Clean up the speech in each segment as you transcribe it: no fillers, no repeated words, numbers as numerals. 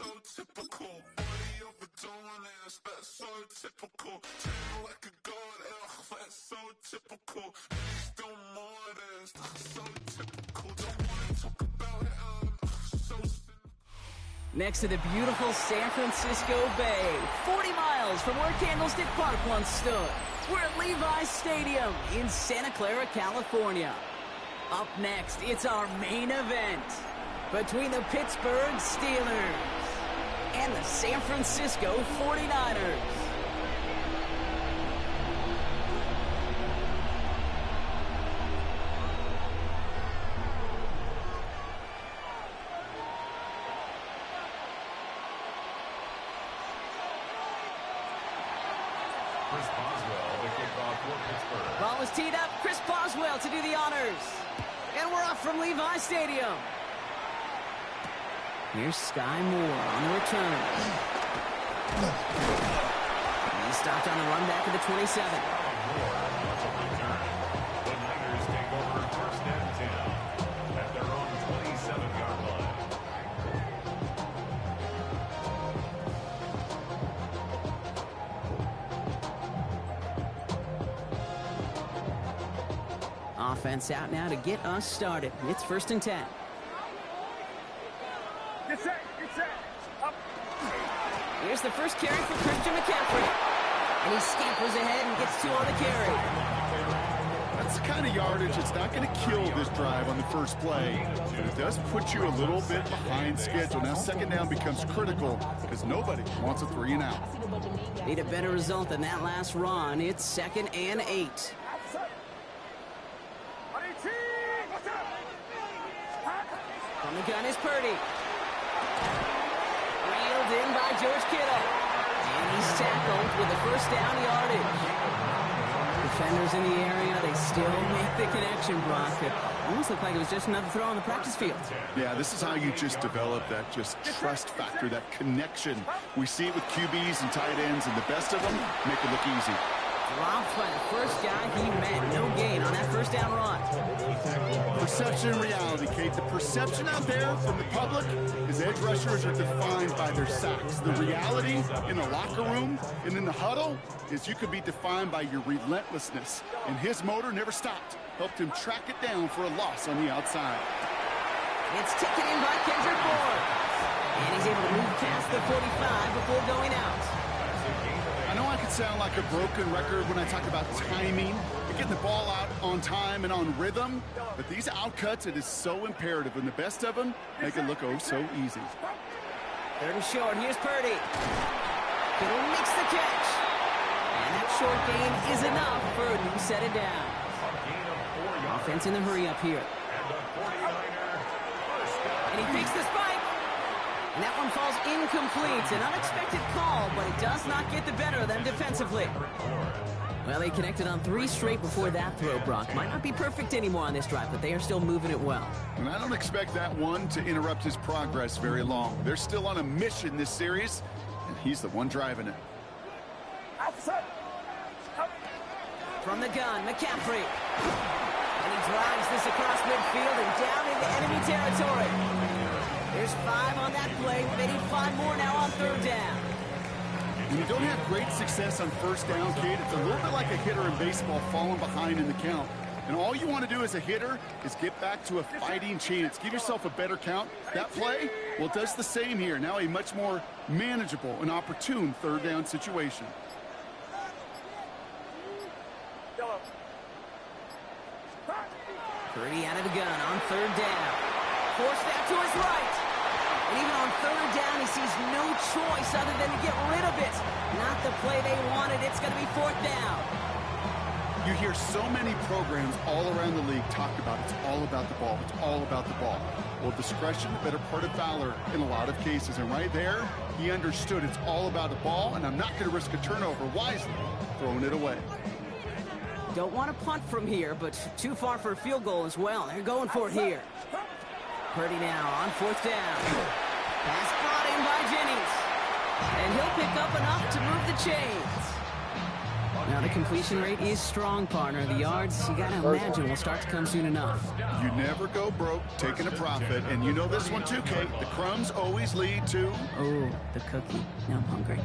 so typical. Body overdoing this, that's so typical. Tail like a god, that's so typical. Still more of this, that's so typical. Don't wanna talk about it, so Next to the beautiful San Francisco Bay, 40 miles from where Candlestick Park once stood. We're at Levi's Stadium in Santa Clara, California. Up next, it's our main event between the Pittsburgh Steelers and the San Francisco 49ers. Ball is teed up. Chris Boswell to do the honors. And we're off from Levi's Stadium. Here's Sky Moore on the return. He stopped on the run back at the 27. The Niners take over first and 10 at their own 27-yard line. Offense out now to get us started. It's first and 10. Get set, up. Here's the first carry for Christian McCaffrey. And he scampers ahead and gets 2 on the carry. That's the kind of yardage that's not going to kill this drive on the first play. But it does put you a little bit behind schedule. Now second down becomes critical because nobody wants a 3 and out. Need a better result than that last run. It's 2nd and 8. From the gun is Purdy. Reeled in by George Kittle. And he's tackled with the first down yardage. Defenders in the area, they still make the connection, Brock. It almost looked like it was just another throw on the practice field. Yeah, this is how you just develop that just trust factor, that connection. We see it with QBs and tight ends, and the best of them make it look easy. Dropped by the first guy he met. No gain on that first down run. Perception and reality, Kate. The perception out there from the public is edge rushers are defined by their sacks. The reality in the locker room and in the huddle is you could be defined by your relentlessness. And his motor never stopped. Helped him track it down for a loss on the outside. It's taken in by Kendrick Bourne. And he's able to move past the 45 before going out. I know I could sound like a broken record when I talk about timing and getting the ball out on time and on rhythm, but these outcuts, it is so imperative, and the best of them make it look oh so easy. 3rd and short. Here's Purdy. Kittle makes the catch. And that short gain is enough for a new set of downs. Offense in the hurry up here. And he takes the spike. And that one falls incomplete. An unexpected call, but it does not get the better of them defensively. Well, they connected on 3 straight before that throw, Brock. Might not be perfect anymore on this drive, but they are still moving it well. And I don't expect that one to interrupt his progress very long. They're still on a mission this series, and he's the one driving it. From the gun, McCaffrey. And he drives this across midfield and down into enemy territory. There's 5 on that play. They need 5 more now on 3rd down. When you don't have great success on first down, Kate, it's a little bit like a hitter in baseball falling behind in the count. And all you want to do as a hitter is get back to a fighting chance. Give yourself a better count. That play, well, it does the same here. Now a much more manageable and opportune 3rd down situation. Purdy out of the gun on 3rd down. Forced out to his right. And even on 3rd down, he sees no choice other than to get rid of it. Not the play they wanted. It's going to be 4th down. You hear so many programs all around the league talk about it's all about the ball. It's all about the ball. Well, discretion, the better part of valor in a lot of cases. And right there, he understood it's all about the ball, and I'm not going to risk a turnover wisely, throwing it away. Don't want to punt from here, but too far for a field goal as well. They're going for it here. Purdy now on 4th down. Pass brought in by Jennings. And he'll pick up enough to move the chains. Now the completion rate is strong, partner. The yards, you gotta imagine, will start to come soon enough. You never go broke taking a profit, and you know this one too, Kate. The crumbs always lead to... Oh, the cookie. Now I'm hungry.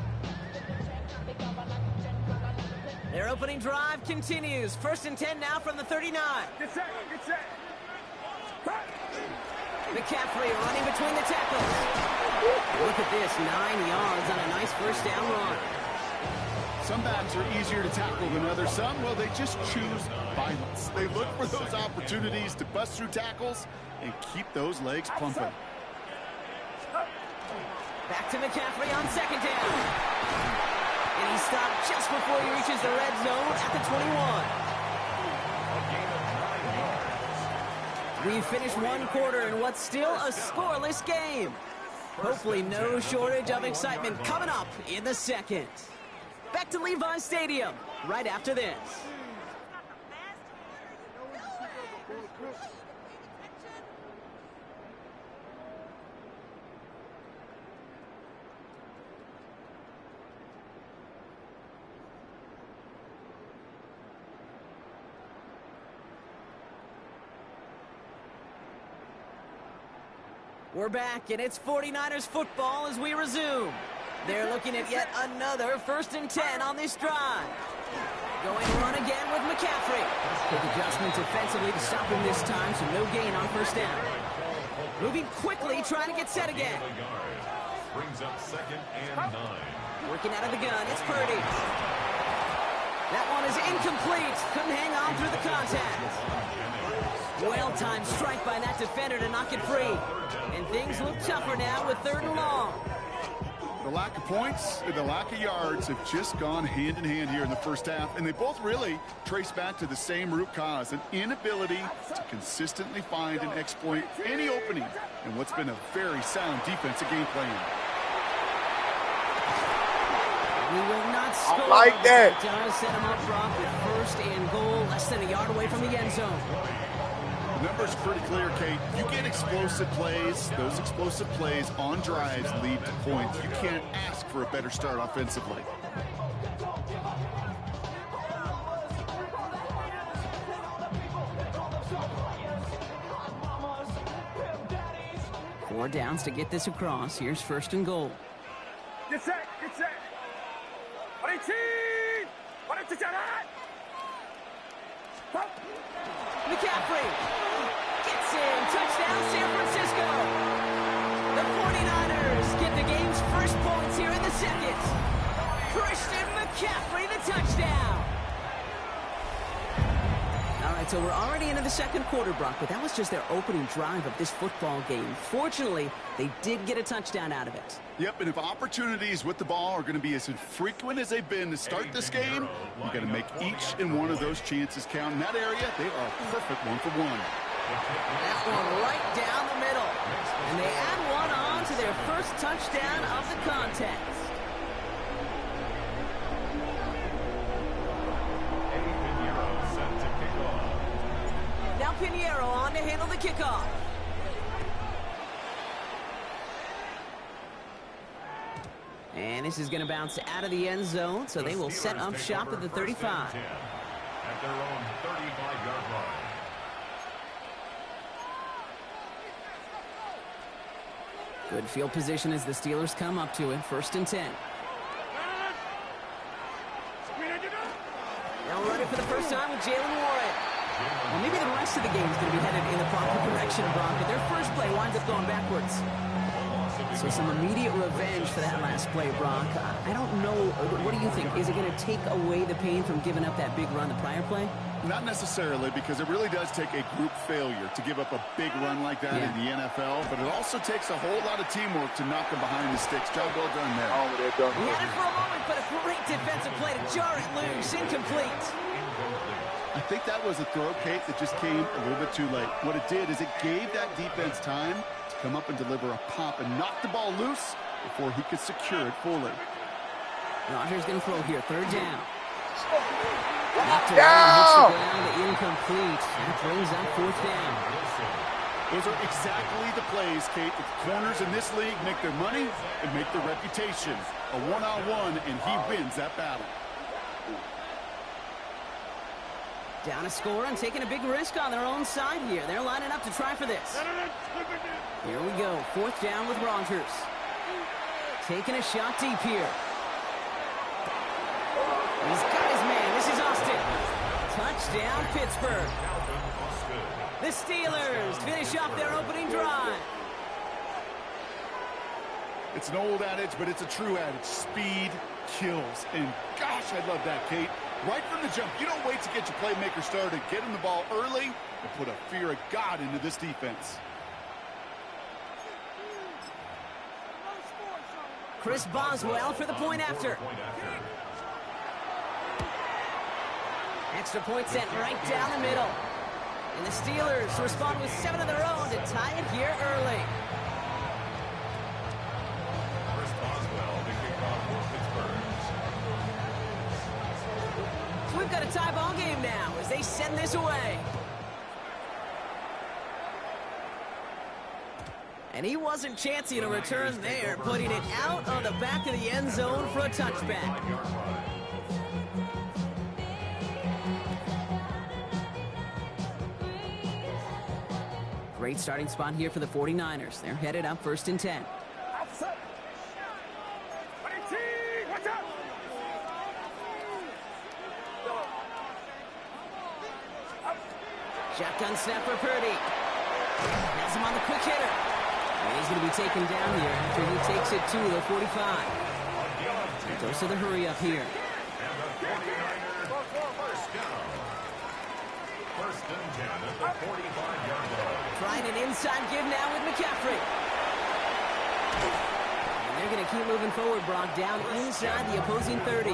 Their opening drive continues. 1st and 10 now from the 39. Get set, get set. McCaffrey running between the tackles. Look at this, 9 yards on a nice first down run. Some backs are easier to tackle than others. Some, well, they just choose violence. They look for those opportunities to bust through tackles and keep those legs pumping. Back to McCaffrey on 2nd down. And he stopped just before he reaches the red zone at the 21. We finished 1 quarter in what's still a scoreless game. Hopefully no shortage of excitement coming up in the 2nd. Back to Levi Stadium right after this. We're back, and it's 49ers football as we resume. They're looking at yet another 1st and 10 on this drive. Going run again with McCaffrey. Quick adjustment defensively to stop him this time, so no gain on 1st down. Moving quickly, trying to get set again. Brings up 2nd and 9. Working out of the gun, it's Purdy. That one is incomplete. Couldn't hang on through the contact. Well-timed strike by that defender to knock it free. And things look tougher now with 3rd and long. The lack of points and the lack of yards have just gone hand in hand here in the 1st half, and they both really trace back to the same root cause, an inability to consistently find and exploit any opening in what's been a very sound defensive game plan. We will not score. I like that. It does set him up, Brock, with 1st and goal, less than a yard away from the end zone. The number's pretty clear, Kate. You get explosive plays. Those explosive plays on drives lead to points. You can't ask for a better start offensively. Four downs to get this across. Here's 1st and goal. Get set, get set. 18! What is that? McCaffrey gets in. Touchdown, San Francisco. The 49ers get the game's 1st points here in the 2nd. Christian McCaffrey, the touchdown. All right, so we're already into the 2nd quarter, Brock, but that was just their opening drive of this football game. Fortunately, they did get a touchdown out of it. Yep, and if opportunities with the ball are going to be as infrequent as they've been to start this game, you got to make each and one of those chances count. In that area, they are a perfect 1-for-1. That one right down the middle. And they add one on to their 1st touchdown of the contest. Now Pinheiro on to handle the kickoff. And this is going to bounce out of the end zone, so they will set up shop at the 35. At their own 35-yard line. Good field position as the Steelers come up to it. 1st and 10. They'll run it for the first time with Jalen Warren. Well, maybe the rest of the game is going to be headed in the proper direction, Brock, but their first play winds up going backwards. So some immediate revenge for that last play, Brock. I don't know. What do you think? Is it going to take away the pain from giving up that big run the prior play? Not necessarily, because it really does take a group failure to give up a big run like that in the NFL, but it also takes a whole lot of teamwork to knock them behind the sticks. Job well done there. He had it for a moment, but a great defensive play to jar it loose. Incomplete. I think that was a throw, Kate, that just came a little bit too late. What it did is it gave that defense time to come up and deliver a pop and knock the ball loose before he could secure it fully. Rodgers going to throw here. 3rd down. Knocked it away, hits the ground, incomplete. That brings up 4th down. Those are exactly the plays, Kate, that the corners in this league make their money and make their reputation. A one-on-one, and he wins that battle. Down a score and taking a big risk on their own side here. They're lining up to try for this. Here we go. 4th down with Rogers. Taking a shot deep here. He's got his man. This is Austin. Touchdown, Pittsburgh. The Steelers finish off their opening drive. It's an old adage, but it's a true adage. Speed kills. And gosh, I love that, Kate. Right from the jump, you don't wait to get your playmaker started. Get him the ball early and put a fear of God into this defense. Chris Boswell for the point after. Extra point sent right down the middle. And the Steelers respond with 7 of their own to tie it here early. Chris Boswell, the kickoff for Pittsburgh. So we've got a tie ball game now as they send this away. And he wasn't chancing a return there, putting it out on the back of the end zone for a touchback. Great starting spot here for the 49ers. They're headed up 1st and 10. Shotgun snap for Purdy. Has him on the quick hitter. And he's going to be taken down here after he takes it to the 45. He goes to the hurry up here. And the 49ers first down. 1st and 10 at the 45-yard line. Trying an inside give now with McCaffrey. And they're going to keep moving forward, Brock, down inside the opposing 30.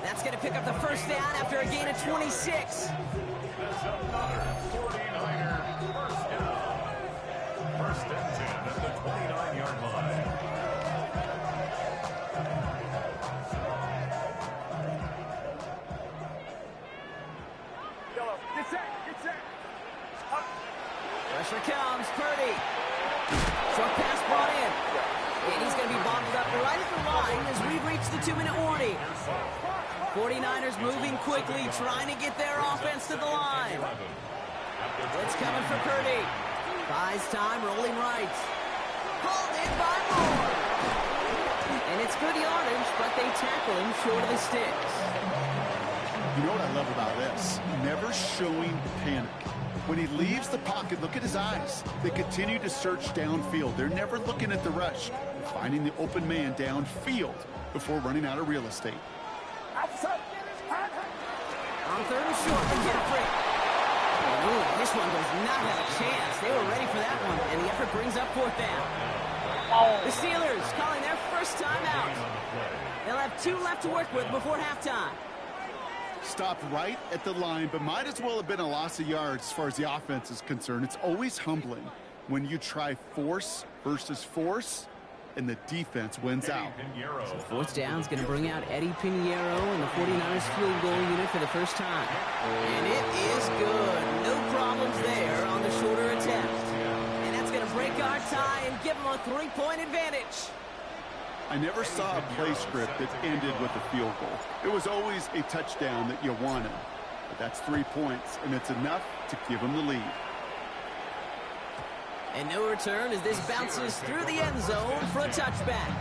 That's going to pick up the 1st down after a gain of 26. That's another 49er first down. 1st and 10 at the 29-yard line. Get set, get set. Pressure comes, Purdy. Short pass brought in. And he's going to be bobbled up right at the line as we reach the 2-minute warning. 49ers moving quickly, trying to get their offense to the line. It's coming for Purdy. Buys time, rolling right. Pulled in by Moore. And it's good yardage, but they tackle him short of the sticks. You know what I love about this? Never showing panic. When he leaves the pocket, look at his eyes. They continue to search downfield. They're never looking at the rush. They're finding the open man downfield before running out of real estate. On 3rd and short, McCaffrey. Ooh, this one does not have a chance. They were ready for that one, and the effort brings up 4th down. The Steelers calling their first timeout. They'll have 2 left to work with before halftime. Stopped right at the line, but might as well have been a loss of yards as far as the offense is concerned. It's always humbling when you try force versus force, and the defense wins out. So 4th down is going to bring out Eddie Pinheiro and the 49ers field goal unit for the first time. And it is good. No problems there on the shorter attempt. And that's going to break our tie and give them a 3-point advantage. I never saw a play script that ended with a field goal. It was always a touchdown that you wanted. But that's 3 points, and it's enough to give them the lead. And no return as this bounces through the end zone for a touchback.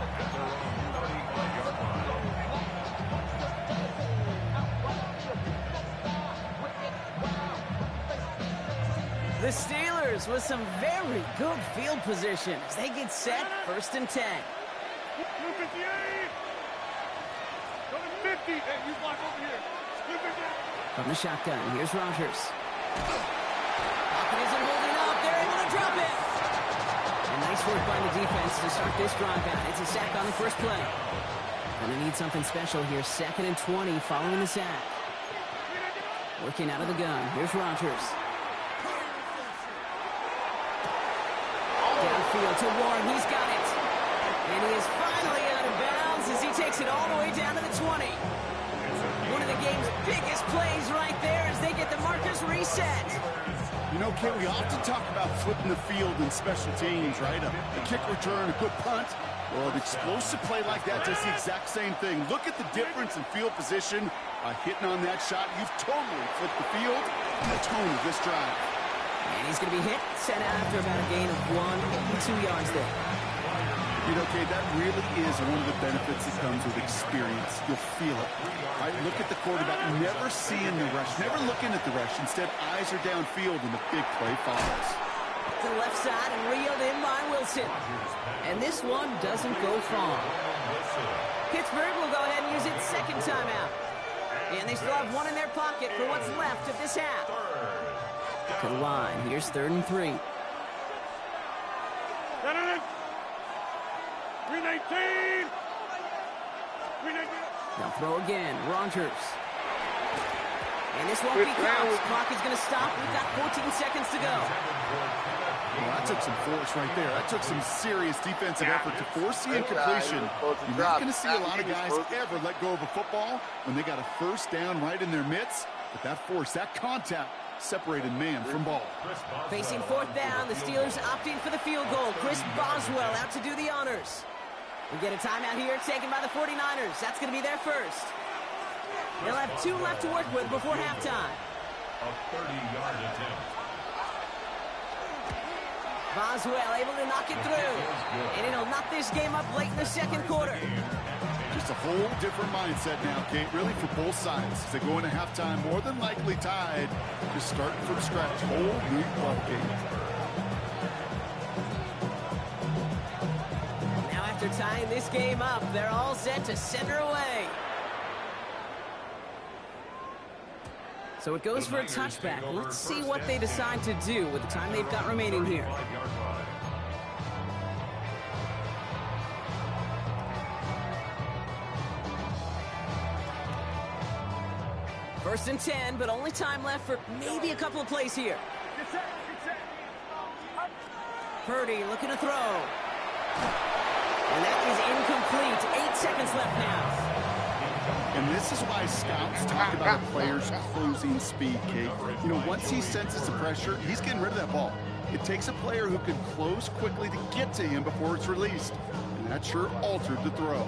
The Steelers with some very good field position as they get set 1st and 10. Blue 58. Go to 50. Hey, you block over here. Blue 58. From the shotgun, here's Rogers. Pocket isn't holding up. They're able to drop it. And nice work by the defense to start this drive out. It's a sack on the first play. Gonna need something special here. 2nd and 20 following the sack. Working out of the gun. Here's Rogers. Downfield to Warren. He's got it. And he is finally out of bounds as he takes it all the way down to the 20. One of the game's biggest plays right there as they get the markers reset. You know, Kate, we often talk about flipping the field in special teams, right? A kick return, a good punt. Well, an explosive play like that does the exact same thing. Look at the difference in field position By hitting on that shot, you've totally flipped the field and the tone of this drive. And he's going to be hit, sent out after about a gain of 2 yards there. You know, Kate, that really is one of the benefits that comes with experience. You'll feel it. Right? Look at the quarterback, never seeing the rush, never looking at the rush. Instead, eyes are downfield, and the big play follows. To the left side and reeled in by Wilson. And this one doesn't go far. Pittsburgh will go ahead and use its second timeout. And they still have one in their pocket for what's left of this half. To the line, here's 3rd and 3. 319. 319. Now throw again, Rogers. And this won't be close. Clock is going to stop. We've got 14 seconds to go. Well, that took some force right there. That took some serious defensive effort to force the incompletion. You're not going to see a lot of guys ever let go of a football when they got a first down right in their midst. But that force, that contact, separated man from ball. Facing 4th down, the Steelers opting for the field goal. Chris Boswell out to do the honors. We get a timeout here taken by the 49ers. That's going to be their first. They'll have 2 left to work with before halftime. A 30-yard attempt. Boswell able to knock it through. And it'll knock this game up late in the second quarter. Just a whole different mindset now, Kate, really for both sides. As they go into halftime, more than likely tied. Just starting from scratch, whole new ball game. Now after tying this game up, they're all set to send her away. So it goes for a touchback. Let's see what they decide to do with the time they've got remaining here. First and 10, but only time left for maybe a couple of plays here. Purdy looking to throw. And that is incomplete. 8 seconds left now. And this is why scouts talk about a player's closing speed, Kate. You know, once he senses the pressure, he's getting rid of that ball. It takes a player who can close quickly to get to him before it's released. And that sure altered the throw.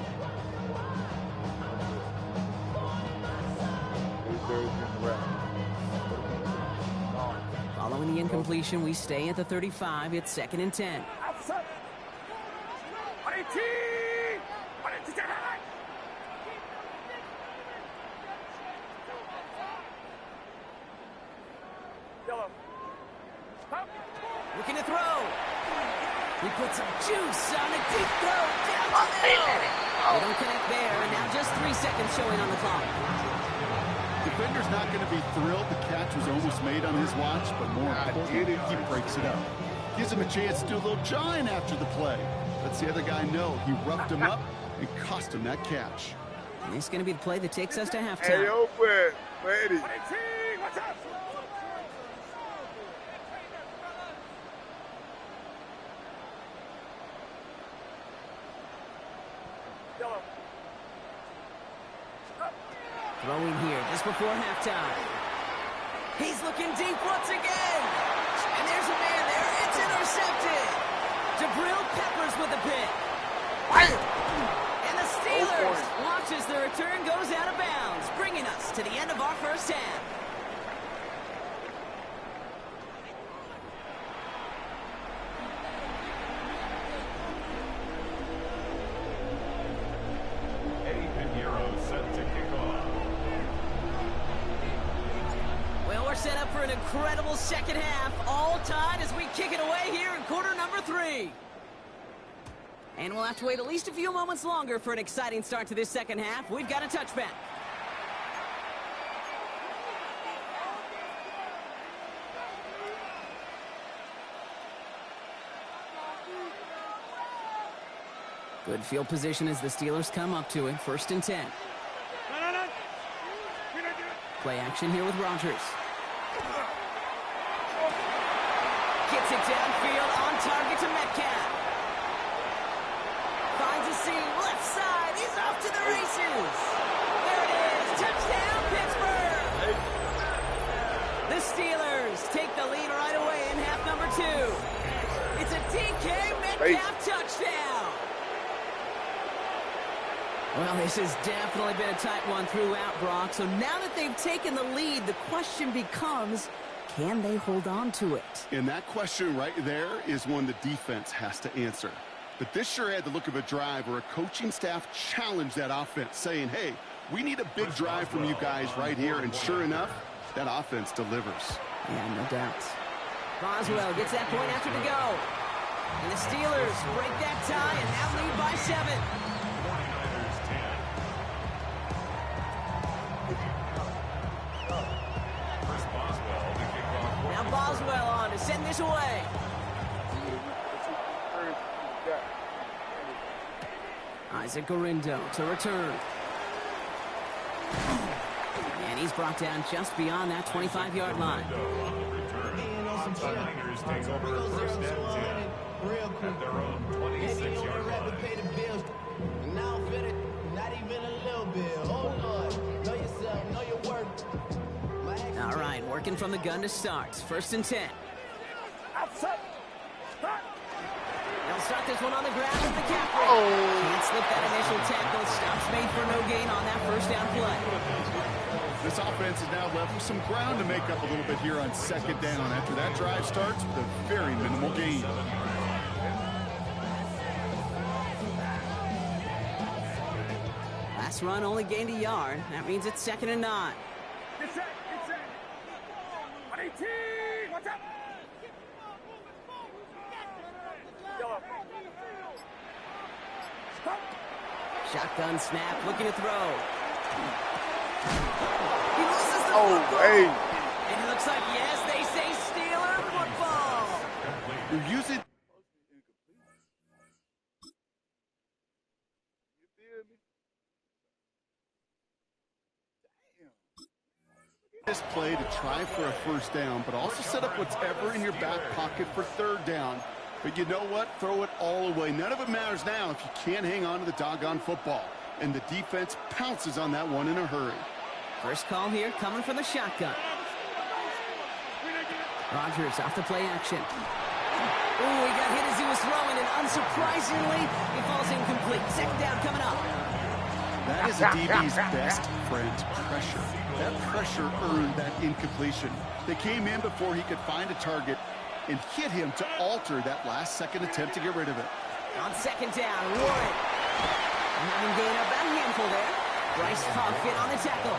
Following the incompletion, we stay at the 35. It's 2nd and 10. Looking to throw. He puts some juice on a deep throw down the middle. They don't connect there, and now just 3 seconds showing on the clock. Defender's not going to be thrilled the catch was almost made on his watch, but more importantly, he breaks it up. Gives him a chance to do a little jawing after the play. Lets the other guy know he roughed him up and cost him that catch. And this is going to be the play that takes us to halftime. Hey, open. Ready. Throwing here just before halftime. He's looking deep once again. And there's a man there. It's intercepted. Jabril Peppers with the pick. And the Steelers watch as the return goes out of bounds, bringing us to the end of our first half. Set up for an incredible second half, all tied as we kick it away here in quarter number 3. And we'll have to wait at least a few moments longer for an exciting start to this second half. We've got a touchback. Good field position as the Steelers come up to it. 1st and 10. Play action here with Rogers. Gets it downfield, on target to Metcalf. Finds a seam, left side, he's off to the races. There it is, touchdown Pittsburgh. The Steelers take the lead right away in half number 2. It's a DK Metcalf touchdown. Well, this has definitely been a tight one throughout, Brock. So now that they've taken the lead, the question becomes, can they hold on to it? And that question right there is one the defense has to answer. But this sure had the look of a drive where a coaching staff challenged that offense, saying, hey, we need a big drive from you guys right here. And sure enough, that offense delivers. Yeah, no doubt. Boswell gets that point after to go. And the Steelers break that tie and now lead by 7. 49ers 10. Now Boswell on to send this away. Isaac Gorindo to return. And he's brought down just beyond that 25-yard line. The Niners take over first and 10 at their own 26-yard line. All right, working from the gun to start. First and 10. They'll start this one on the ground with McCaffrey. Can't slip that initial tackle. Stops made for no gain on that first down play. This offense is now left with some ground to make up a little bit here on second down after that drive starts with a very minimal gain. Last run only gained a yard. That means it's 2nd and 9. Get set. 118. What's up? Shotgun snap, looking to throw. He loses the Oh, football. hey. And it looks like, yes, they say Steeler football. You're using... this play to try for a first down, but also set up whatever in your back pocket for third down. But you know what? Throw it all away. None of it matters now if you can't hang on to the doggone football. And the defense pounces on that one in a hurry. First call here coming from the shotgun. Rodgers off the play action. Ooh, he got hit as he was throwing, and unsurprisingly, he falls incomplete. Second down coming up. That is a DB's best friend, pressure. That pressure earned that incompletion. They came in before he could find a target and hit him to alter that last-second attempt to get rid of it. On second down, Warren. Having gained about a handful there. Bryce Hogfin on the tackle.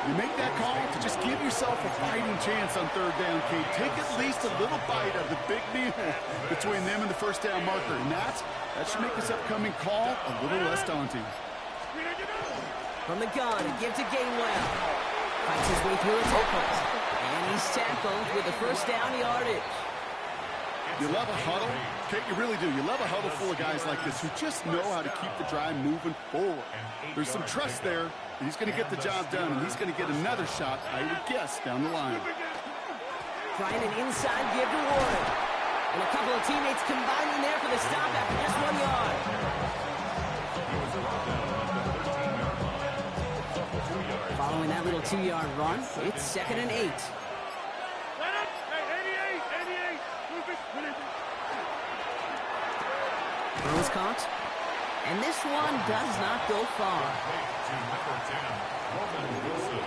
You make that call to just give yourself a fighting chance on third down, Kate. Take at least a little bite of the big meal between them and the first down marker. And that should make this upcoming call a little less daunting. From the gun, a give to Gainwell. Fights his way through a tackle. And he's tackled with the first down yardage. You love a huddle? Kate, you really do. You love a huddle full of guys like this who just know how to keep the drive moving forward. There's some trust there. He's going to get the job done, and he's going to get another shot, I would guess, down the line. Trying an inside give to Warren. And a couple of teammates combining there for the stop after just 1 yard. Following that little 2-yard run, it's 2nd and 8. Throw is caught. And this one does not go far. To number 10, Roman Wilson.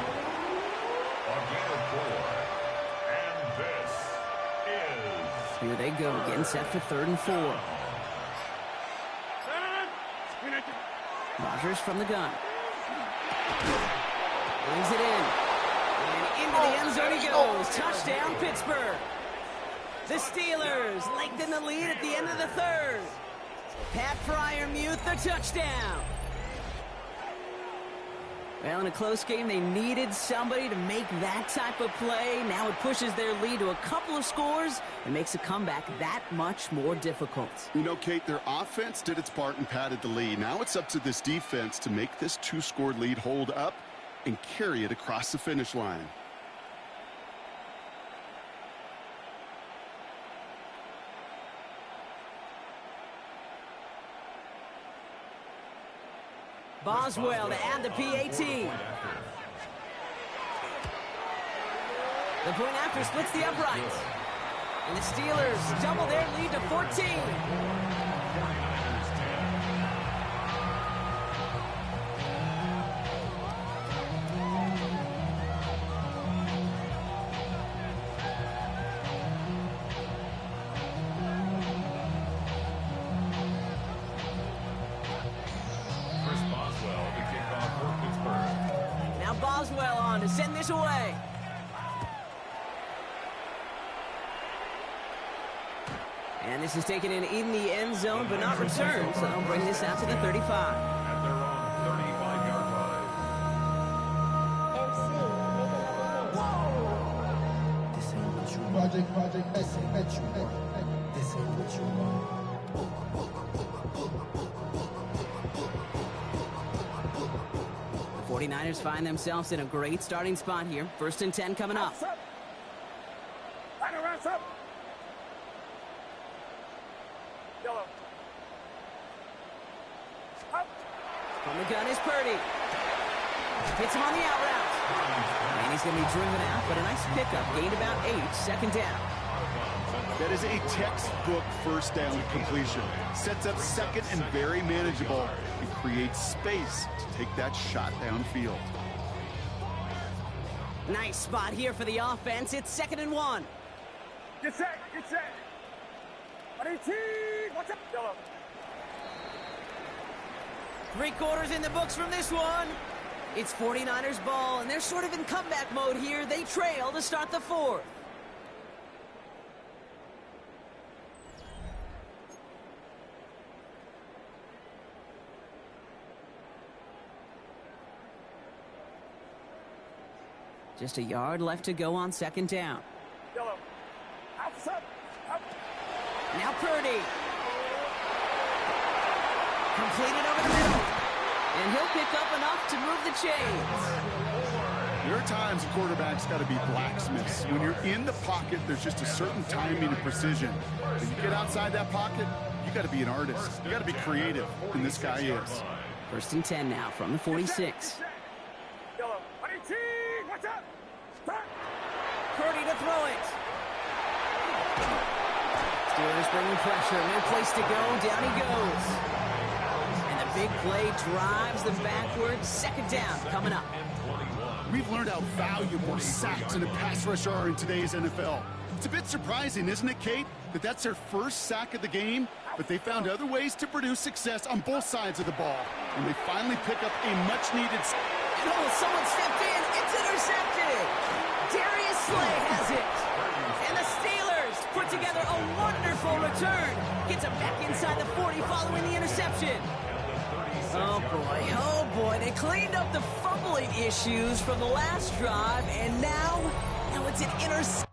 On gain of 4. And this is... Here they go, getting set for 3rd and 4. Rodgers from the gun. Brings it in. And into the end zone he goes. Touchdown, Pittsburgh. The Steelers lengthen the lead at the end of the 3rd. Pat Fryermuth, the touchdown. Well, in a close game, they needed somebody to make that type of play. Now it pushes their lead to a couple of scores and makes a comeback that much more difficult. You know, Kate, their offense did its part and padded the lead. Now it's up to this defense to make this 2-score lead hold up and carry it across the finish line. Boswell to add the PAT. The point after splits the uprights. And the Steelers double their lead to 14. touchdown to send this away. And this is taken in the end zone, but not returned, so they'll bring this out to the 35. At their own 35-yard line. Project, Messi, this ain't what you want. The 49ers find themselves in a great starting spot here. 1st and 10 coming up. Yellow. From the gun is Purdy. Hits him on the out route. And he's going to be driven out, but a nice pickup. Gained about 8, 2nd down. That is a textbook first down completion. Sets up second and very manageable and creates space to take that shot downfield. Nice spot here for the offense. It's 2nd and 1. Get set, get set. 118, watch out. Yellow. 3 quarters in the books from this one. It's 49ers ball, and they're sort of in comeback mode here. They trail to start the 4th. Just a yard left to go on 2nd down. Yellow. Outside. Up. Now Purdy. Completed over the middle. And he'll pick up enough to move the chains. There are times quarterbacks got to be blacksmiths. When you're in the pocket, there's just a certain timing and precision. When you get outside that pocket, you got to be an artist. You got to be creative, and this guy is. 1st and 10 now from the 46. Yellow. 118, watch out. Start. Purdy to throw it. Steelers bringing pressure. No place to go. Down he goes. And the big play drives them backwards. 2nd down coming up. We've learned how valuable sacks and a pass rush are in today's NFL. It's a bit surprising, isn't it, Kate, that that's their first sack of the game, but they found other ways to produce success on both sides of the ball. And they finally pick up a much-needed... And someone stepped in. It's intercepted. Darius Slay has it. And the Steelers put together a wonderful return. Gets him back inside the 40 following the interception. Oh boy, they cleaned up the fumbling issues from the last drive, and now it's an interception.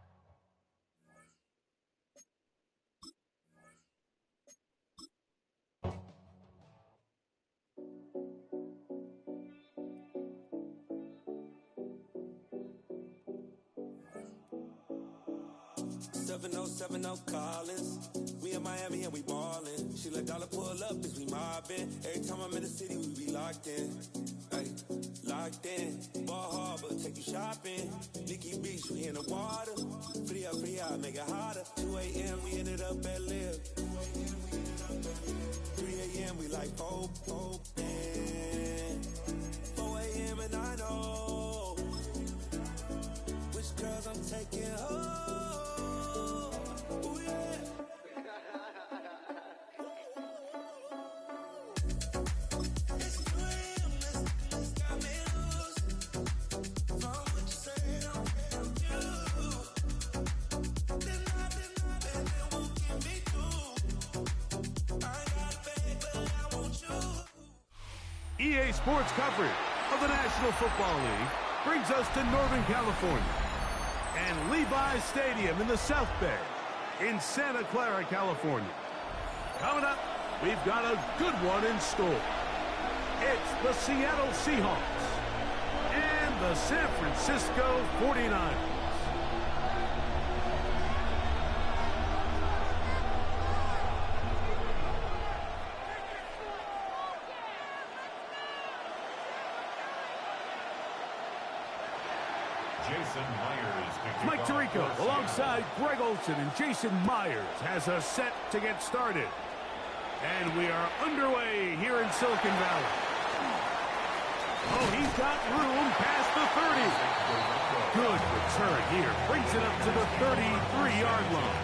Collins. We in Miami and we ballin'. She let dollar pull up as we mobbin'. Every time I'm in the city, we be locked in. Ay, locked in. Ball Harbor, take you shopping. Nikki Beach, we in the water. Free up, make it hotter. 2 a.m. we ended up at Live. 3 a.m. we like Pope. 4 a.m. and I know which girls I'm taking home. EA Sports coverage of the National Football League brings us to Northern California and Levi's Stadium in the South Bay in Santa Clara, California. Coming up, we've got a good one in store. It's the Seattle Seahawks and the San Francisco 49ers. Mike Tirico alongside Greg Olson and Jason Myers has us set to get started. And we are underway here in Silicon Valley. Oh, he's got room past the 30. Good return here. Brings it up to the 33-yard line.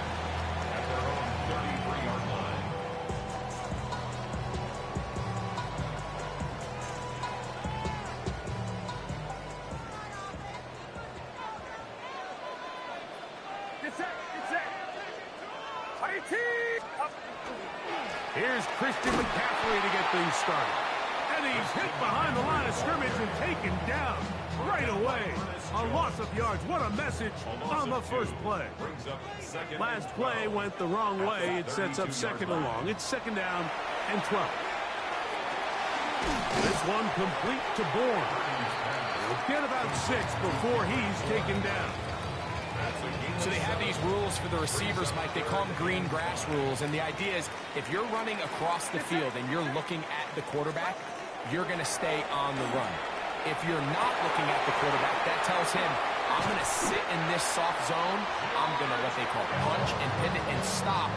At their own 33-yard line. Here's Christian McCaffrey to get things started. And he's hit behind the line of scrimmage and taken down right away. A loss of yards. What a message on the first play. Last play went the wrong way. It sets up second and long. It's second down and 12. This one complete to Bourne. He'll get about 6 before he's taken down. So they have these rules for the receivers, Mike. They call them green grass rules. And the idea is if you're running across the field and you're looking at the quarterback, you're going to stay on the run. If you're not looking at the quarterback, that tells him, I'm going to sit in this soft zone. I'm going to what they call punch and pivot and stop.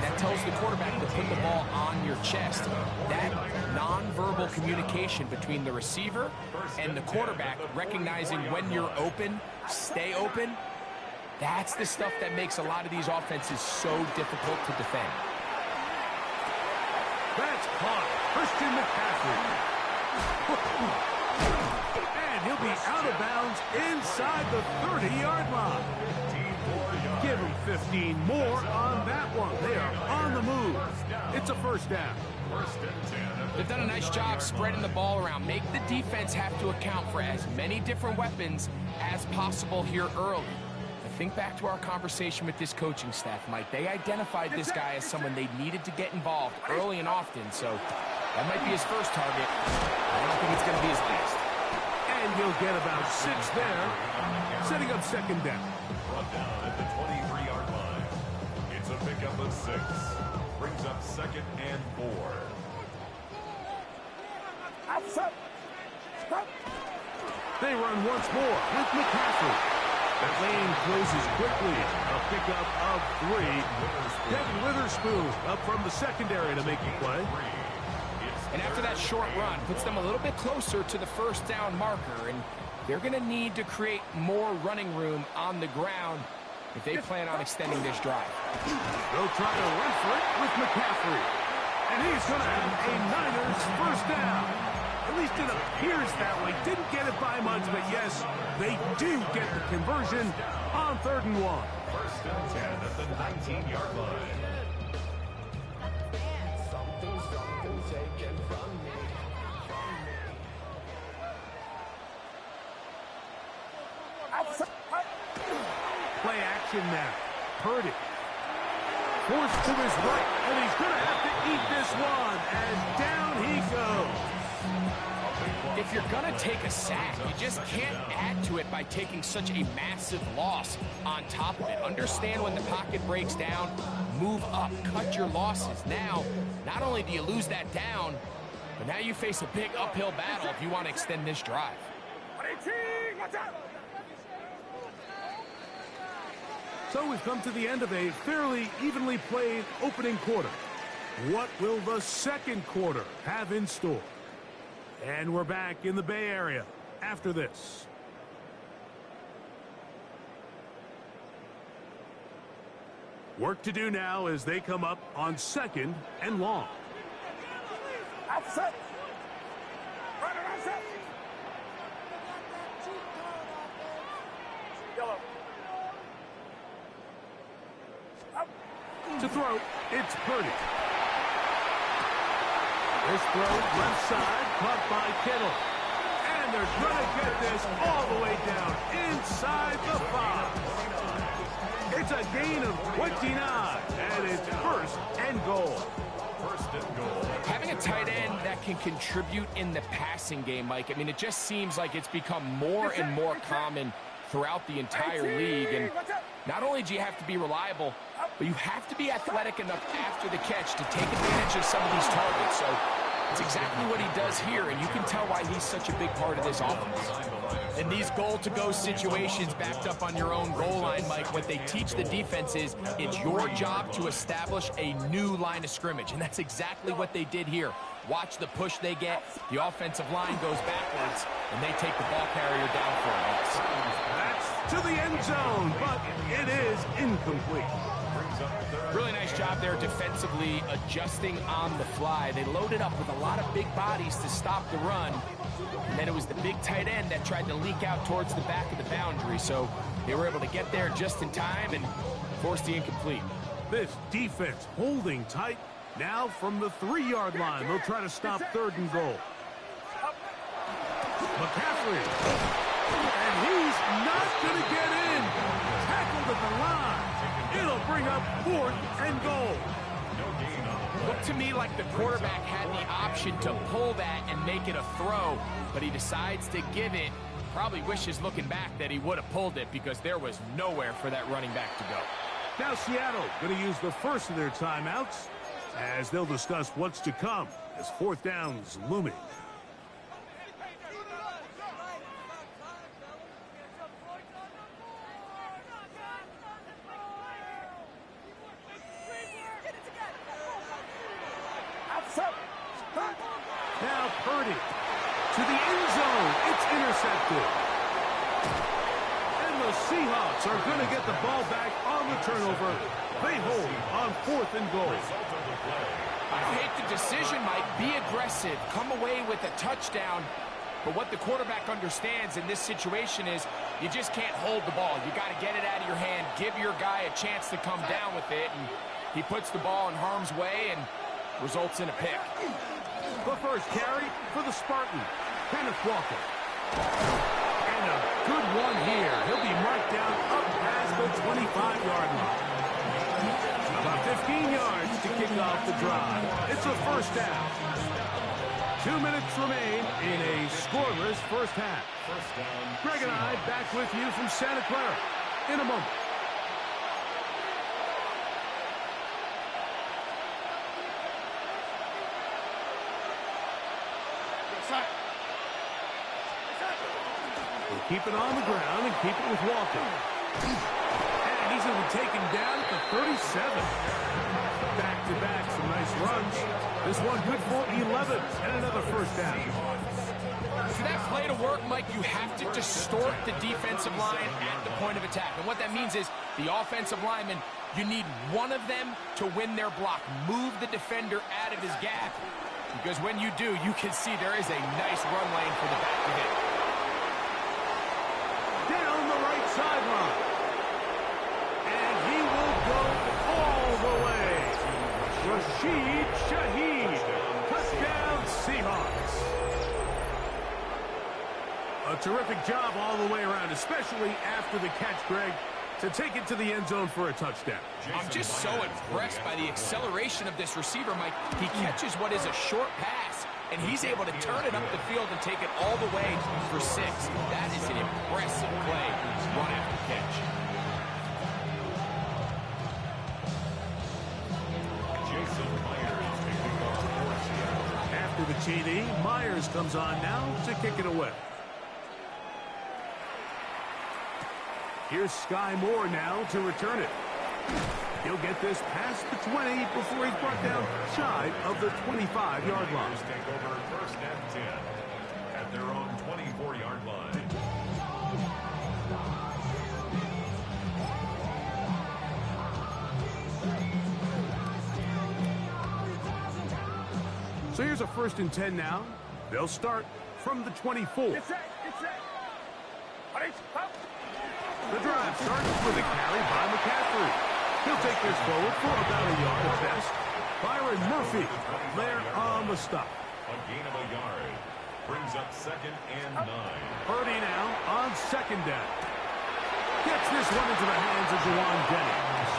That tells the quarterback to put the ball on your chest. That nonverbal communication between the receiver and the quarterback, recognizing when you're open, stay open, that's the stuff that makes a lot of these offenses so difficult to defend. That's caught. Christian McCaffrey. And he'll be out of bounds inside the 30-yard line. Give him 15 more on that one. They are on the move. It's a first down. They've done a nice job spreading the ball around. Make the defense have to account for as many different weapons as possible here early. Think back to our conversation with this coaching staff, Mike. They identified this guy as someone they needed to get involved early and often, so that might be his first target. I don't think it's going to be his last. And he'll get about 6 there, setting up second down. Brought down at the 23-yard line. It's a pickup of 6. Brings up second and 4. They run once more with McCaffrey. That lane closes quickly. A pickup of 3. Devin Witherspoon up from the secondary to make the play. And after that short run, puts them a little bit closer to the first down marker. And they're going to need to create more running room on the ground if they plan on extending this drive. They'll try to run for it with McCaffrey. And he's going to have a Niners first down. At least it appears that way. Didn't get it by much, but yes, they do get the conversion on 3rd and 1. First and 10 at the 19-yard line. Play action now. Purdy. Forced to his right, and he's going to have to eat this one, and down he goes. If you're going to take a sack, you just can't add to it by taking such a massive loss on top of it. Understand when the pocket breaks down, move up, cut your losses. Now, not only do you lose that down, but now you face a big uphill battle if you want to extend this drive. So we've come to the end of a fairly evenly played opening quarter. What will the second quarter have in store? And we're back in the Bay Area after this. Work to do now as they come up on 2nd and long. Offset. Yellow. To throw, it's Purdy. This throw left side, caught by Kittle. And they're going to get this all the way down inside the 5. It's a gain of 29, and it's 1st and goal. 1st and goal. Having a tight end that can contribute in the passing game, Mike, I mean, it just seems like it's become more and more common throughout the entire league. And not only do you have to be reliable, but you have to be athletic enough after the catch to take advantage of some of these targets. So it's exactly what he does here, and you can tell why he's such a big part of this offense. In these goal-to-go situations backed up on your own goal line, Mike, what they teach the defense is it's your job to establish a new line of scrimmage, and that's exactly what they did here. Watch the push they get. The offensive line goes backwards, and they take the ball carrier down for a loss. That's to the end zone, but it is incomplete. Really nice job there defensively, adjusting on the fly. They loaded up with a lot of big bodies to stop the run. And then it was the big tight end that tried to leak out towards the back of the boundary. So they were able to get there just in time and force the incomplete. This defense holding tight. Now from the 3-yard line, they'll try to stop 3rd and goal. McCaffrey. And he's not going to get in. Tackled at the line. It'll bring up 4th and goal. Looked to me like the quarterback had the option to pull that and make it a throw, but he decides to give it. Probably wishes looking back that he would have pulled it because there was nowhere for that running back to go. Now Seattle going to use the first of their timeouts as they'll discuss what's to come as 4th down's looming. Now Purdy to the end zone. It's intercepted. And the Seahawks are going to get the ball back on the turnover. They hold on 4th and goal. I hate the decision, Mike. Be aggressive. Come away with a touchdown. But what the quarterback understands in this situation is you just can't hold the ball. You got to get it out of your hand. Give your guy a chance to come down with it. And he puts the ball in harm's way and results in a pick. The first carry for the Spartan, Kenneth Walker. And a good one here. He'll be marked down up past the 25-yard line. About 15 yards to kick off the drive. It's a 1st down. 2 minutes remain in a scoreless first half. Greg and I back with you from Santa Clara in a moment. We'll keep it on the ground and keep it with Walker. And he's going to be taken down at the 37. Back-to-back, some nice runs. This one good for 11 and another 1st down. For that play to work, Mike, you have to distort the defensive line at the point of attack. And what that means is the offensive lineman, you need one of them to win their block. Move the defender out of his gap. Because when you do, you can see there is a nice run lane for the back to hit. Down the right sideline. And he will go all the way. Rashid Shaheed. Touchdown Seahawks. A terrific job all the way around, especially after the catch, Greg, to take it to the end zone for a touchdown. I'm just so impressed by the acceleration of this receiver, Mike. He catches what is a short pass, and he's able to turn it up the field and take it all the way for 6. That is an impressive play, run after catch. After the TD, Myers comes on now to kick it away. Here's Sky Moore now to return it. He'll get this past the 20 before he's brought down shy of the 25-yard line. Take over 1st and 10 at their own 24-yard line. So here's a 1st and 10 now. They'll start from the 24. The drive starts with a carry by McCaffrey. He'll take this forward for about a yard at best. Byron Murphy there on the stop. A gain of a yard. Brings up 2nd and 9. Purdy now on 2nd down. Gets this one into the hands of Juwan Jennings.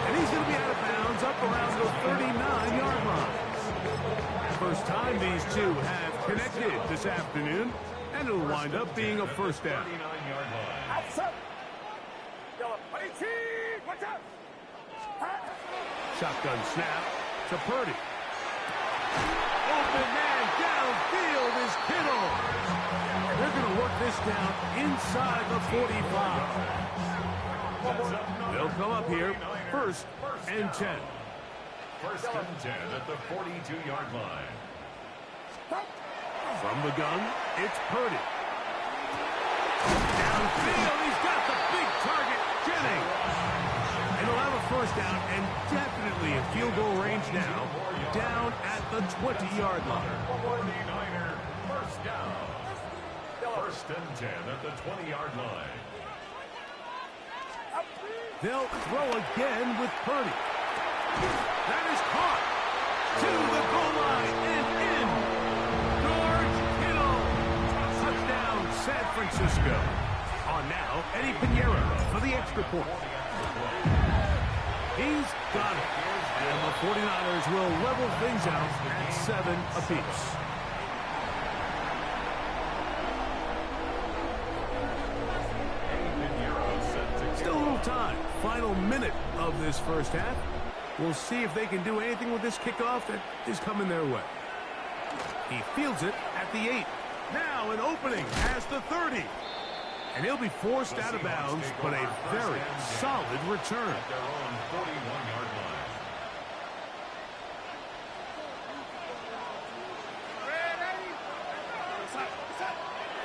And he's going to be out of bounds up around the 39-yard line. First time these two have connected this afternoon, and it'll wind up being a 1st down. 39-yard line. Shotgun snap to Purdy. Open man downfield is Kittle. They're going to work this down inside the 45. They'll come up here 1st and 10. 1st and 10 at the 42-yard line. From the gun, it's Purdy. Downfield, he's got the big target, Jennings. And he'll have a 1st down and definitely in field goal range now, down at the 20-yard line. 49er, 1st down. 1st and 10 at the 20-yard line. They'll throw again with Purdy. That is caught. To the goal line and in. George Kittle. Touchdown, San Francisco. On now, Eddie Pinheiro for the extra point. He's got it. And the 49ers will level things out at 7 apiece. Still a little time. Final minute of this first half. We'll see if they can do anything with this kickoff that is coming their way. He fields it at the 8. Now an opening past the 30. And he'll be forced out of bounds, but a very solid return. At their own 41-yard line.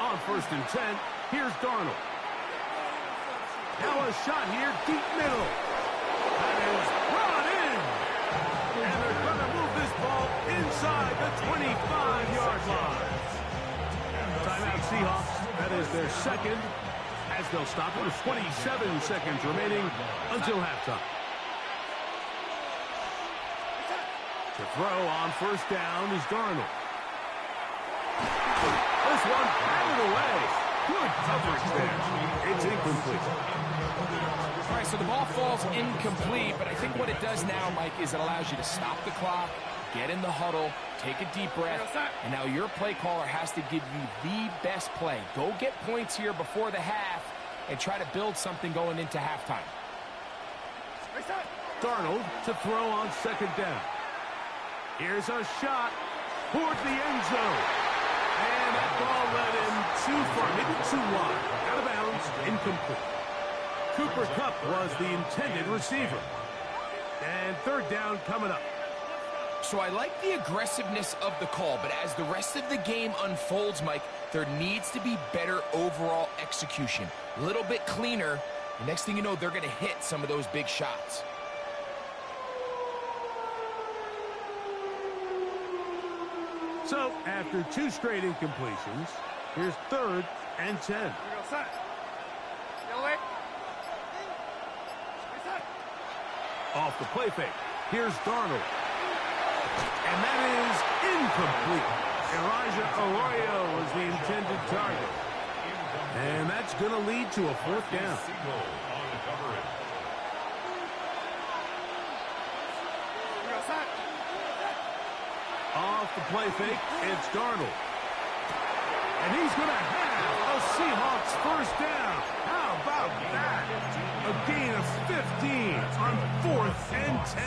On 1st and 10, here's Darnold. Now a shot here, deep middle. That is brought in. And they're going to move this ball inside the 25-yard line. Timeout Seahawks. That is their second, as they'll stop it with 27 seconds remaining until halftime. To throw on 1st down is Darnold. This one batted away. Good coverage there. It's incomplete. All right, so the ball falls incomplete, but I think what it does now, Mike, is it allows you to stop the clock, get in the huddle, take a deep breath, and now your play caller has to give you the best play. Go get points here before the half and try to build something going into halftime. Darnold to throw on 2nd down. Here's a shot toward the end zone. And that ball led him too far, maybe too wide. Out of bounds, incomplete. Cooper Kupp was the intended receiver. And 3rd down coming up. So I like the aggressiveness of the call, but as the rest of the game unfolds, Mike, there needs to be better overall execution. A little bit cleaner. The next thing you know, they're going to hit some of those big shots. So, after 2 straight incompletions, here's 3rd and 10. Off the play fake, here's Darnold. And that is incomplete. Elijah Arroyo was the intended target. And that's going to lead to a 4th down. Off the play fake, it's Darnold. And he's going to have a Seahawks 1st down. How about that? A gain of 15 on 4th and 10.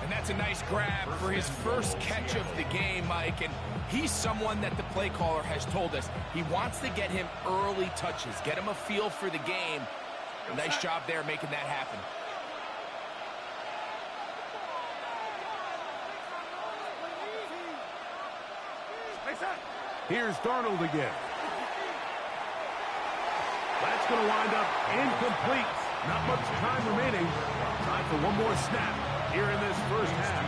And that's a nice grab for his first catch of the game, Mike. And he's someone that the play caller has told us he wants to get him early touches, get him a feel for the game. Nice job there making that happen. Here's Darnold again. That's going to wind up incomplete. Not much time remaining. Time for one more snap here in this first half.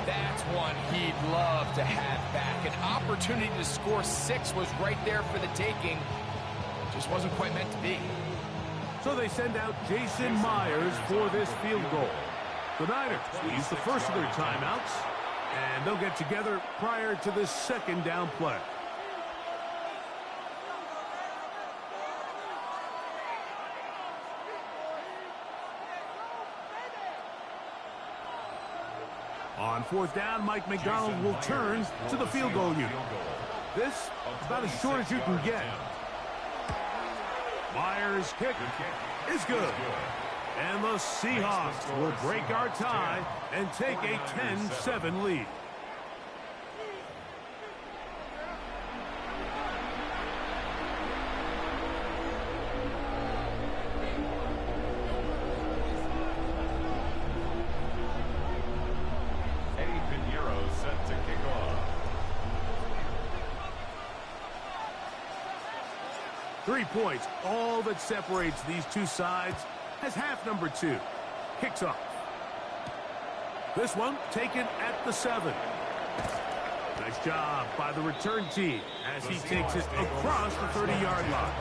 That's one he'd love to have back. An opportunity to score 6 was right there for the taking. Just wasn't quite meant to be. So they send out Jason Myers for this field goal. The Niners use the first of their timeouts, and they'll get together prior to the 2nd down play. On 4th down, Mike McDonald will turn to the field goal unit. This is about as short as you can get. Myers' kick is good. And the Seahawks will break our tie and take a 10-7 lead. Eddie Pinheiro set to kick off. 3 points, all that separates these two sides, as half number 2 kicks off. This one taken at the 7. Nice job by the return team as he takes it across the 30-yard line.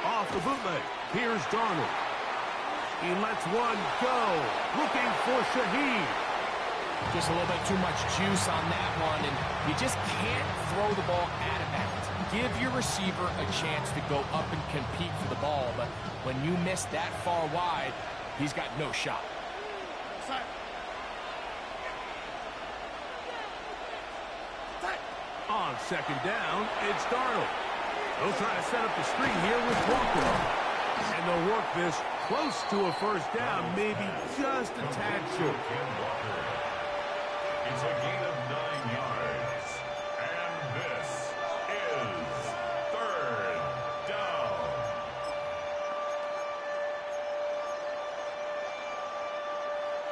Off the bootleg, here's Darnold. He lets one go, looking for Shaheed. Just a little bit too much juice on that one, and you just can't throw the ball out of bounds. Give your receiver a chance to go up and compete for the ball, but when you miss that far wide, he's got no shot. On second down, it's Darnold. They'll try to set up the screen here with Walker. And they'll work this close to a first down, maybe just a tad short. It's a gain of 9 yards. And this is third down.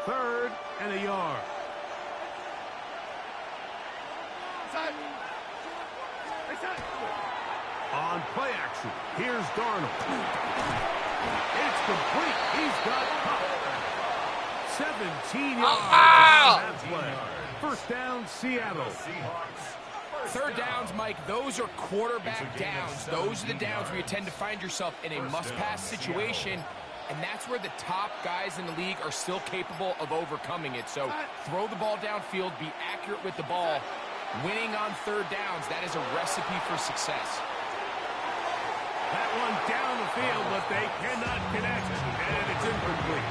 Third and a yard. On play action, here's Darnold. It's complete. He's got caught. 17 yards on that play. First down, Seattle. Third downs, Mike, those are quarterback downs. Those are the downs where you tend to find yourself in a must-pass situation, and that's where the top guys in the league are still capable of overcoming it. So throw the ball downfield, be accurate with the ball. Winning on third downs, that is a recipe for success. That one down the field, but they cannot connect, and it's incomplete.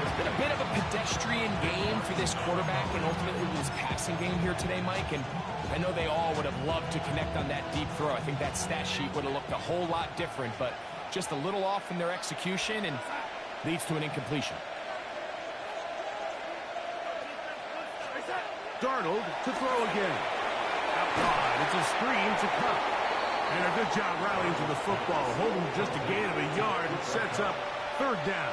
It's been a bit of a pedestrian game for this quarterback and ultimately his passing game here today, Mike, and I know they all would have loved to connect on that deep throw. I think that stat sheet would have looked a whole lot different, but just a little off in their execution and leads to an incompletion. Darnold to throw again. Out wide, it's a screen to cut. And a good job rallying to the football, holding just a gain of a yard. It sets up third down.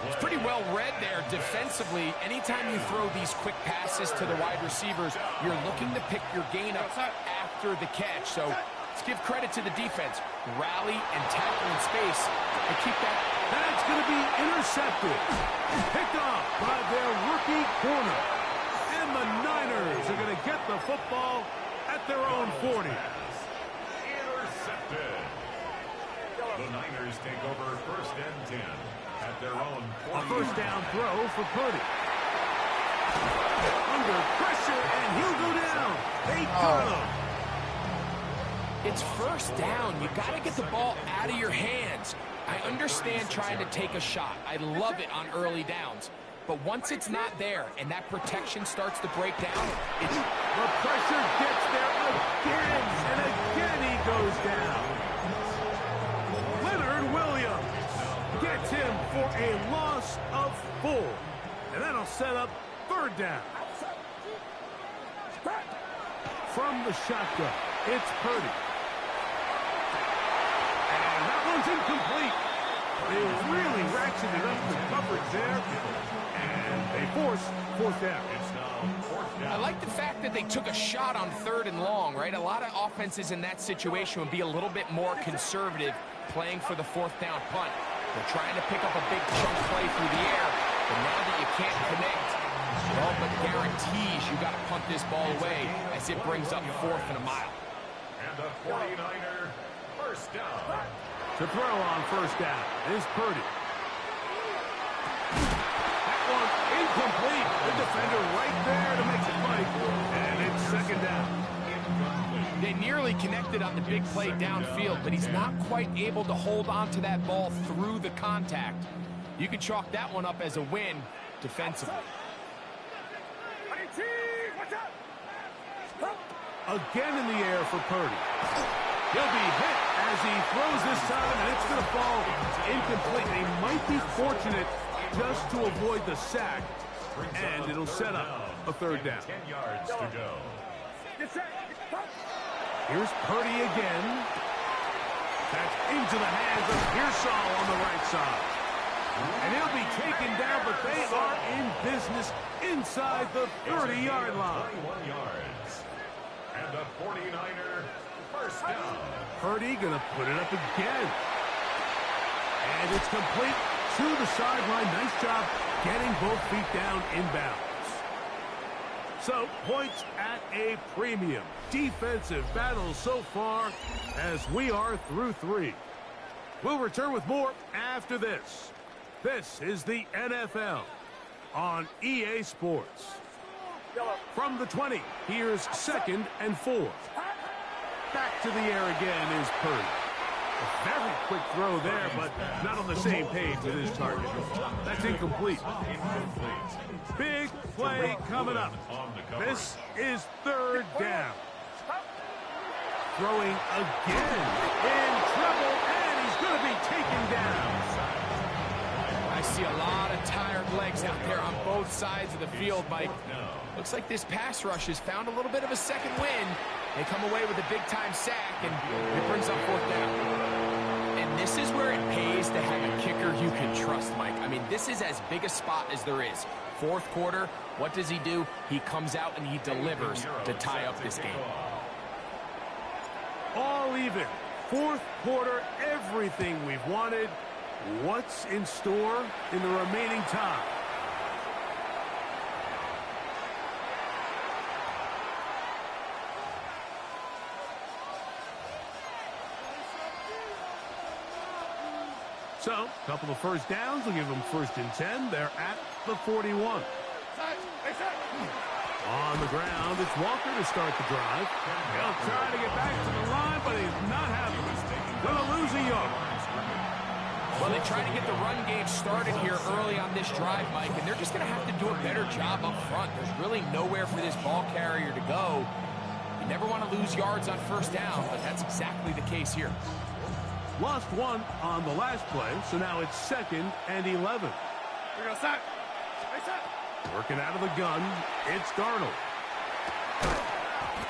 It's pretty well read there defensively. Anytime you throw these quick passes to the wide receivers, you're looking to pick your gain up after the catch. So let's give credit to the defense. Rally and tackle in space and keep that. That's going to be intercepted. Picked off by their rookie corner. And the Niners are going to get the football at their own 40. Intercepted. The Niners take over first and 10 at their own 40. A first down throw for Purdy. Under pressure, and he'll go down. They got him. It's first down. You got to get the ball out of your hands. I understand trying to take a shot. I love it on early downs. But once it's not there and that protection starts to break down, the pressure gets there again, and again he goes down. Leonard Williams gets him for a loss of 4. And that'll set up third down. From the shotgun, it's Purdy. And that one's incomplete. They really ratcheted up the coverage there. And they force fourth down. I like the fact that they took a shot on third and long, right? A lot of offenses in that situation would be a little bit more conservative playing for the fourth down punt. They're trying to pick up a big chunk play through the air, but now that you can't connect, it all but guarantees you got to punt this ball away as it brings up fourth and a mile. And the 49er first down. To throw on first down is Purdy. That one incomplete. The defender right there to make the fight. And it's second down. They nearly connected on the big play downfield, but he's not quite able to hold on to that ball through the contact. You can chalk that one up as a win defensively. Again in the air for Purdy. He'll be hit as he throws this time, and it's going to fall incomplete. They might be fortunate just to avoid the sack, and it'll set up a third down. 10 yards to go. Here's Purdy again. That's into the hands of Pearsall on the right side. And he'll be taken down, but they are in business inside the 30-yard line. 21 yards. And a 49er first down. Purdy going to put it up again. And it's complete to the sideline. Nice job getting both feet down inbounds. So, points at a premium. Defensive battle so far as we are through 3. We'll return with more after this. This is the NFL on EA Sports. From the 20, here's 2nd and 4. Back to the air again is Purdy. A very quick throw there, but not on the same page with his target. That's incomplete. Big play coming up. This is 3rd down. Throwing again. In trouble, and he's going to be taken down. I see a lot of tired legs out there on both sides of the field, Mike. Looks like this pass rush has found a little bit of a second wind. They come away with a big-time sack, and it brings up 4th down. And this is where it pays to have a kicker you can trust, Mike. I mean, this is as big a spot as there is. 4th quarter, what does he do? He comes out and he delivers to tie up this game. All even. 4th quarter, everything we've wanted. What's in store in the remaining time? So, a couple of first downs will give them 1st and 10. They're at the 41. On the ground, it's Walker to start the drive. He'll try to get back to the line, but he's not having it. Going to lose a yard. Well, they try to get the run game started here early on this drive, Mike, and they're just going to have to do a better job up front. There's really nowhere for this ball carrier to go. You never want to lose yards on 1st down, but that's exactly the case here. Lost 1 on the last play, so now it's 2nd and 11. Working out of the gun, it's Darnold.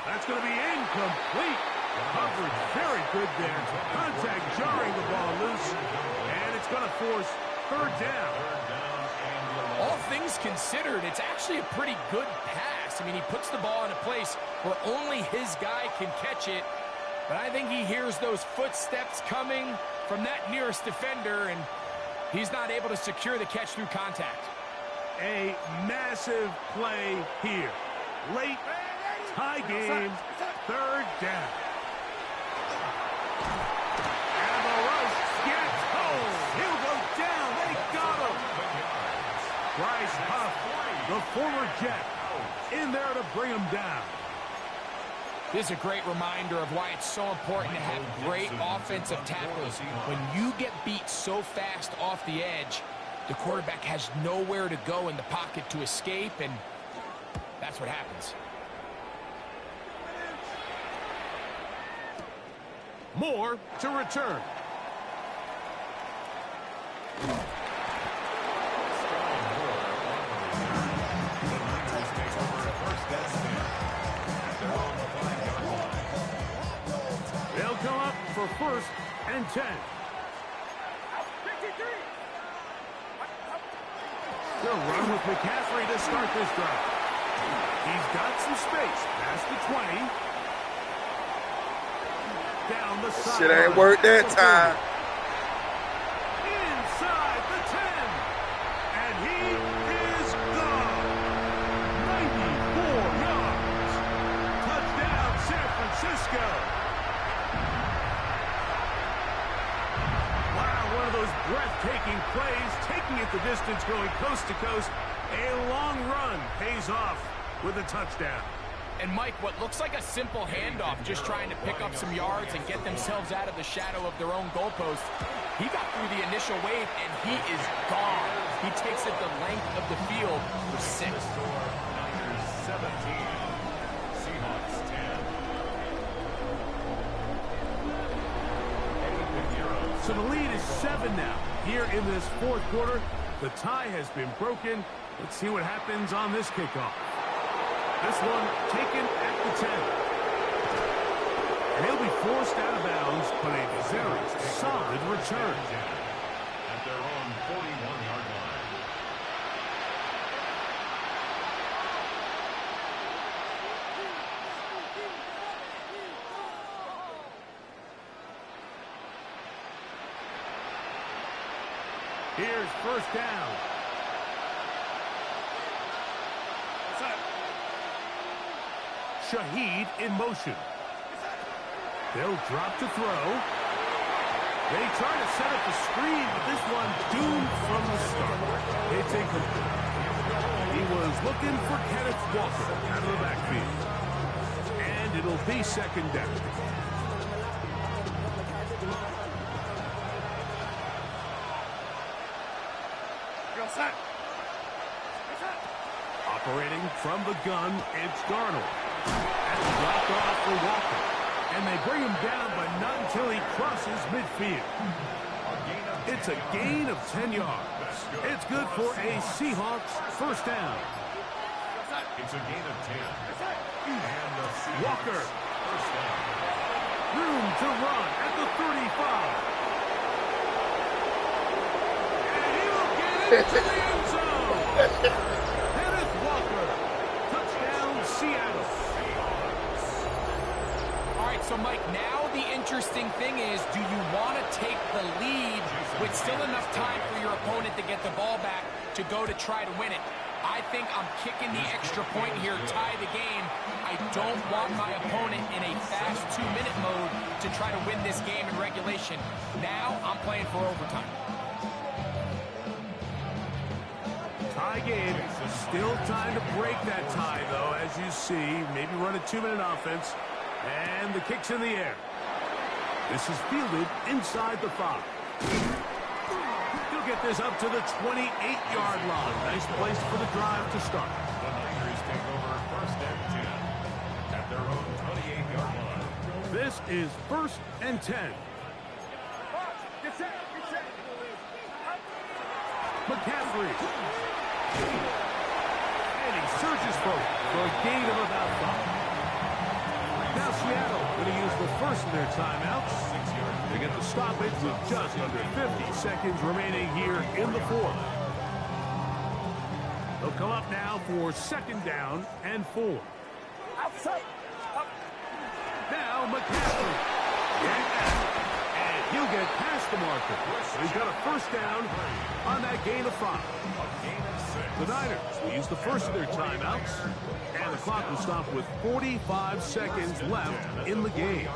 That's going to be incomplete. Coverage very good there. Contact jarring the ball loose, and it's going to force 3rd down. All things considered, it's actually a pretty good pass. I mean, he puts the ball in a place where only his guy can catch it. But I think he hears those footsteps coming from that nearest defender, and he's not able to secure the catch through contact. A massive play here. Late tie game, 3rd down. And the rush gets home. He'll go down. They got him. Bryce Huff, the former Jet, in there to bring him down. This is a great reminder of why it's so important to have great offensive tackles. When you get beat so fast off the edge, the quarterback has nowhere to go in the pocket to escape, and that's what happens. More to return. They'll come up for 1st and 10. They'll run with McCaffrey to start this drive. He's got some space past the 20. Down the side. Shit ain't worked that time. Inside the 10. And he is gone. 94 yards. Touchdown, San Francisco. Wow, one of those breathtaking plays, taking it the distance, going coast to coast. A long run pays off with a touchdown. And Mike, what looks like a simple handoff, just trying to pick up some yards and get themselves out of the shadow of their own goalpost. He got through the initial wave, and he is gone. He takes it the length of the field for 6. Niners 17, Seahawks 10. So the lead is 7 now. Here in this 4th quarter, the tie has been broken. Let's see what happens on this kickoff. This one taken at the 10. And he'll be forced out of bounds, but a very solid return. at their own 41-yard line. Here's first down. Shaheed in motion. They'll drop to throw. They try to set up the screen, but this one doomed from the start. It's incomplete. He was looking for Kenneth Walker out of the backfield. And it'll be second down. Operating from the gun, it's Darnold. That's dropped off for Walker. And they bring him down, but not until he crosses midfield. It's a gain of 10 yards. It's good for a Seahawks first down. It's a gain of 10. And the Seahawks Walker. first down. Room to run at the 35. And he will get into the end zone. Kenneth Walker. Touchdown, Seattle. All right, so Mike, now the interesting thing is, do you want to take the lead with still enough time for your opponent to get the ball back to go to try to win it? I think I'm kicking the extra point here, tie the game. I don't want my opponent in a fast 2-minute mode to try to win this game in regulation. Now I'm playing for overtime. Tie game. Still time to break that tie, though, as you see. Maybe run a 2-minute offense. And the kick's in the air. This is fielded inside the 5. He'll get this up to the 28-yard line. Nice place for the drive to start. The Niners take over first and 10 at their own 28-yard line. This is first and 10. Get set. McCaffrey. And he surges forward for a gain of about 5. Now Seattle going to use the first of their timeouts. They get the stoppage with just under 50 seconds remaining here in the fourth. They'll come up now for second down and 4. Now McCaffrey. And he'll get past the marker. He's got a first down on that gain of 5. The Niners will use the first of their timeouts, and the clock will stop with 45 seconds left in the game.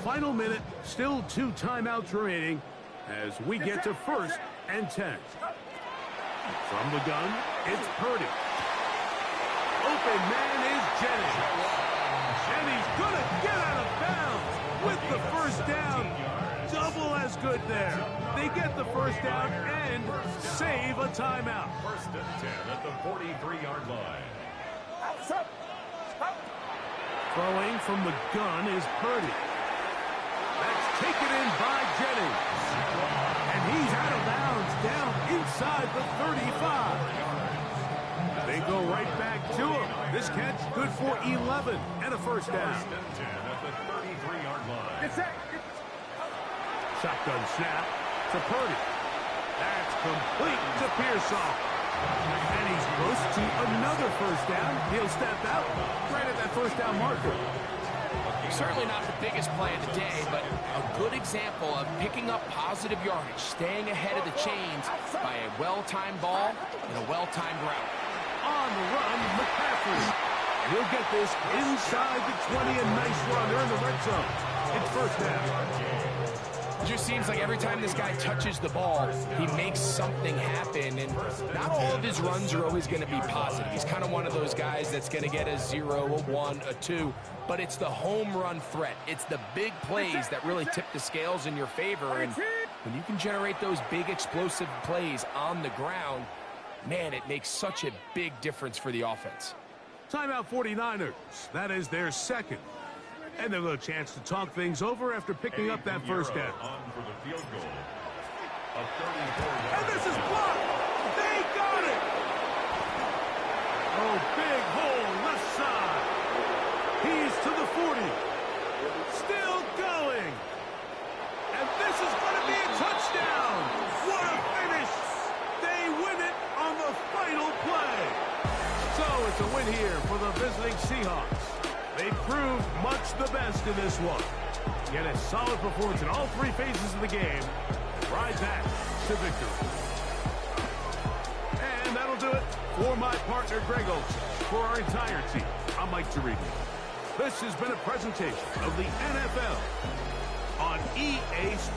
Final minute, still 2 timeouts remaining as we get to first and 10. From the gun, it's Purdy. Open man is Jennings. And he's going to get out of bounds with the first down. Double as good there. They get the first down and save a timeout. First and 10 at the 43-yard line. Throwing from the gun is Purdy. That's taken in by Jennings. And he's out of bounds down inside the 35. They go right back to him. This catch good for 11 and a first down. First and 10 at the 33-yard line. Get set. Shotgun snap to Purdy. That's complete to Pearsall. And he's close to another first down. He'll step out right at that first down marker. Certainly not the biggest play of the day, but a good example of picking up positive yardage, staying ahead of the chains by a well-timed ball and a well-timed route. On the run, McCaffrey. And he'll get this inside the 20, a nice run. They're in the red zone. It's first down. It just seems like every time this guy touches the ball, he makes something happen, and not all of his runs are always going to be positive. He's kind of one of those guys that's going to get a 0, a 1, a 2, but it's the home run threat. It's the big plays that really tip the scales in your favor, and when you can generate those big explosive plays on the ground, man, it makes such a big difference for the offense. Timeout 49ers. That is their second. And they'll have a chance to talk things over after picking up that first down. On for the field goal. A 34-yard. And this is blocked. They got it. Oh, big hole left side. He's to the 40. Still It's a win here for the visiting Seahawks. They proved much the best in this one. Get a solid performance in all three phases of the game. Ride back to victory. And that'll do it for my partner, Greg Olson. For our entire team, I'm Mike Tirico. This has been a presentation of the NFL on EA Sports.